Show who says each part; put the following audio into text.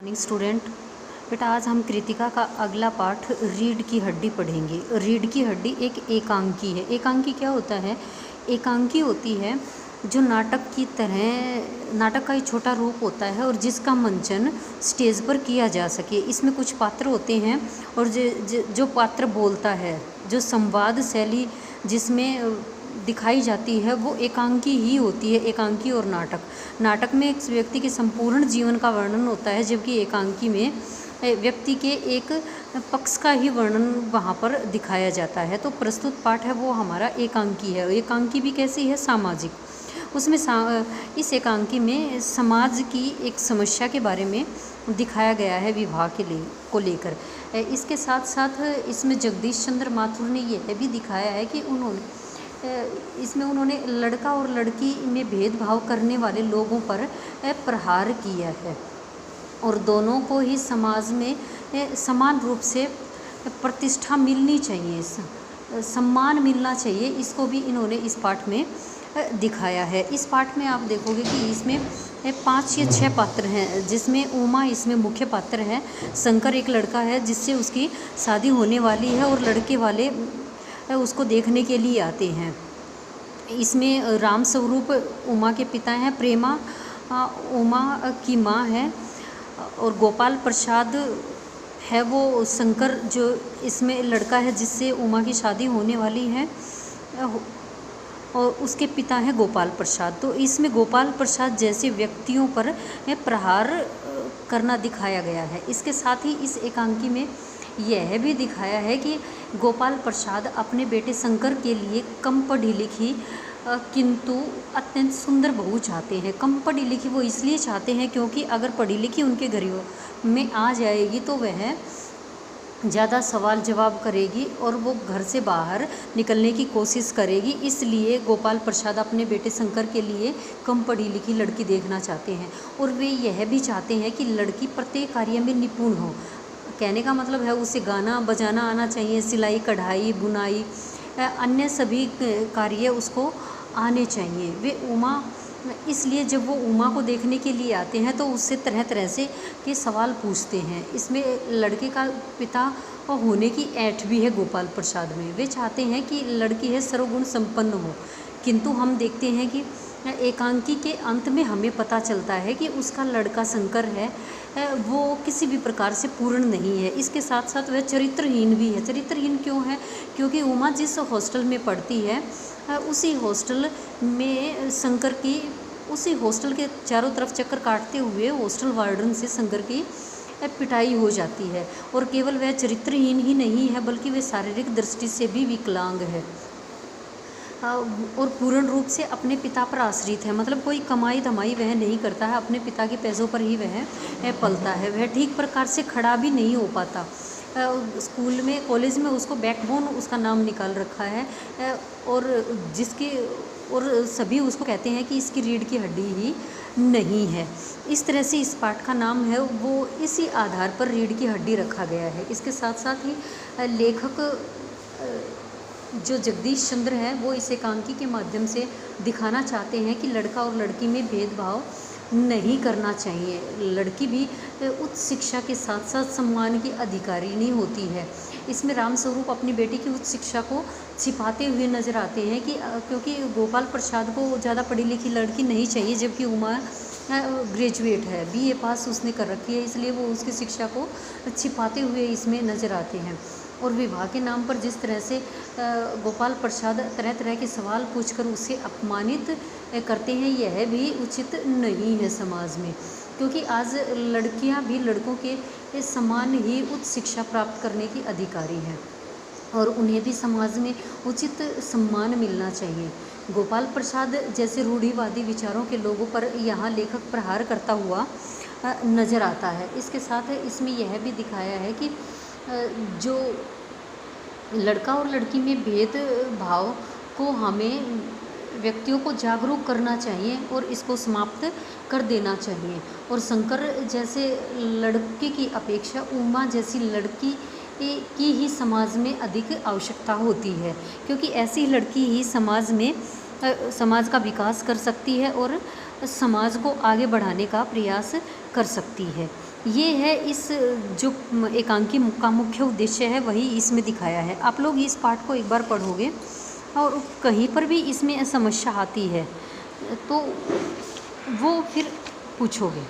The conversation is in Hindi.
Speaker 1: Morning student. बेटा आज हम कृतिका का अगला पाठ रीढ़ की हड्डी पढ़ेंगे। रीढ़ की हड्डी एक एकांकी है। एकांकी क्या होता है? एकांकी होती है जो नाटक की तरह, नाटक का एक छोटा रूप होता है और जिसका मंचन स्टेज पर किया जा सके। इसमें कुछ पात्र होते हैं और जो पात्र बोलता है, जो संवाद शैली जिसमें दिखाई जाती है वो एकांकी ही होती है। एकांकी और नाटक में एक व्यक्ति के संपूर्ण जीवन का वर्णन होता है, जबकि एकांकी में व्यक्ति के एक पक्ष का ही वर्णन वहाँ पर दिखाया जाता है। तो प्रस्तुत पाठ है वो हमारा एकांकी है। एकांकी भी कैसी है? सामाजिक। उसमें इस एकांकी में समाज की एक समस्या के बारे में दिखाया गया है, विवाह को लेकर। इसके साथ साथ इसमें जगदीश चंद्र माथुर ने यह भी दिखाया है कि उन्होंने लड़का और लड़की में भेदभाव करने वाले लोगों पर प्रहार किया है और दोनों को ही समाज में समान रूप से प्रतिष्ठा मिलनी चाहिए, सम्मान मिलना चाहिए। इसको भी इन्होंने इस पाठ में दिखाया है। इस पाठ में आप देखोगे कि इसमें 5 या 6 पात्र हैं, जिसमें उमा इसमें मुख्य पात्र है। शंकर एक लड़का है जिससे उसकी शादी होने वाली है और लड़के वाले उसको देखने के लिए आते हैं। इसमें राम स्वरूप उमा के पिता हैं, प्रेमा उमा की माँ है और गोपाल प्रसाद है वो शंकर जो इसमें लड़का है जिससे उमा की शादी होने वाली है और उसके पिता हैं गोपाल प्रसाद। तो इसमें गोपाल प्रसाद जैसे व्यक्तियों पर प्रहार करना दिखाया गया है। इसके साथ ही इस एकांकी में यह भी दिखाया है कि गोपाल प्रसाद अपने बेटे शंकर के लिए कम पढ़ी लिखी किंतु अत्यंत सुंदर बहू चाहते हैं। कम पढ़ी लिखी वो इसलिए चाहते हैं क्योंकि अगर पढ़ी लिखी उनके घर में आ जाएगी तो वह ज़्यादा सवाल जवाब करेगी और वो घर से बाहर निकलने की कोशिश करेगी। इसलिए गोपाल प्रसाद अपने बेटे शंकर के लिए कम पढ़ी लिखी लड़की देखना चाहते हैं और वे यह भी चाहते हैं कि लड़की प्रत्येक कार्य में निपुण हो। कहने का मतलब है उसे गाना बजाना आना चाहिए, सिलाई कढ़ाई बुनाई अन्य सभी कार्य उसको आने चाहिए। वे उमा इसलिए जब वो उमा को देखने के लिए आते हैं तो उससे तरह तरह से के सवाल पूछते हैं। इसमें लड़के का पिता होने की ऐठ भी है गोपाल प्रसाद में। वे चाहते हैं कि लड़की है सर्वगुण संपन्न हो, किंतु हम देखते हैं कि एकांकी के अंत में हमें पता चलता है कि उसका लड़का शंकर है वो किसी भी प्रकार से पूर्ण नहीं है। इसके साथ साथ वह चरित्रहीन भी है। चरित्रहीन क्यों है? क्योंकि उमा जिस हॉस्टल में पढ़ती है उसी हॉस्टल में शंकर की, उसी हॉस्टल के चारों तरफ चक्कर काटते हुए हॉस्टल वार्डन से शंकर की पिटाई हो जाती है। और केवल वह चरित्रहीन ही नहीं है बल्कि वह शारीरिक दृष्टि से भी विकलांग है और पूर्ण रूप से अपने पिता पर आश्रित है। मतलब कोई कमाई धमाई वह नहीं करता है, अपने पिता के पैसों पर ही वह पलता है। वह ठीक प्रकार से खड़ा भी नहीं हो पाता। स्कूल में कॉलेज में उसको बैकबोन उसका नाम निकाल रखा है और सभी उसको कहते हैं कि इसकी रीढ़ की हड्डी ही नहीं है। इस तरह से इस पाठ का नाम है वो इसी आधार पर रीढ़ की हड्डी रखा गया है। इसके साथ साथ ही लेखक जो जगदीश चंद्र है वो इस एकांकी के माध्यम से दिखाना चाहते हैं कि लड़का और लड़की में भेदभाव नहीं करना चाहिए। लड़की भी उच्च शिक्षा के साथ साथ सम्मान की अधिकारिणी होती है। इसमें राम स्वरूप अपनी बेटी की उच्च शिक्षा को छिपाते हुए नजर आते हैं कि क्योंकि गोपाल प्रसाद को ज़्यादा पढ़ी लिखी लड़की नहीं चाहिए, जबकि उमा ग्रेजुएट है, BA पास उसने कर रखी है, इसलिए वो उसकी शिक्षा को छिपाते हुए इसमें नज़र आते हैं। और विवाह के नाम पर जिस तरह से गोपाल प्रसाद तरह तरह के सवाल पूछकर उसे अपमानित करते हैं, यह भी उचित नहीं है समाज में, क्योंकि आज लड़कियां भी लड़कों के समान ही उच्च शिक्षा प्राप्त करने की अधिकारी हैं और उन्हें भी समाज में उचित सम्मान मिलना चाहिए। गोपाल प्रसाद जैसे रूढ़िवादी विचारों के लोगों पर यहाँ लेखक प्रहार करता हुआ नज़र आता है। इसके साथ इसमें यह भी दिखाया है कि जो लड़का और लड़की में भेदभाव को हमें व्यक्तियों को जागरूक करना चाहिए और इसको समाप्त कर देना चाहिए। और शंकर जैसे लड़के की अपेक्षा उमा जैसी लड़की की ही समाज में अधिक आवश्यकता होती है, क्योंकि ऐसी लड़की ही समाज का विकास कर सकती है और समाज को आगे बढ़ाने का प्रयास कर सकती है। ये है इस जो एकांकी का मुख्य उद्देश्य है वही इसमें दिखाया है। आप लोग इस पाठ को एक बार पढ़ोगे और कहीं पर भी इसमें समस्या आती है तो वो फिर पूछोगे।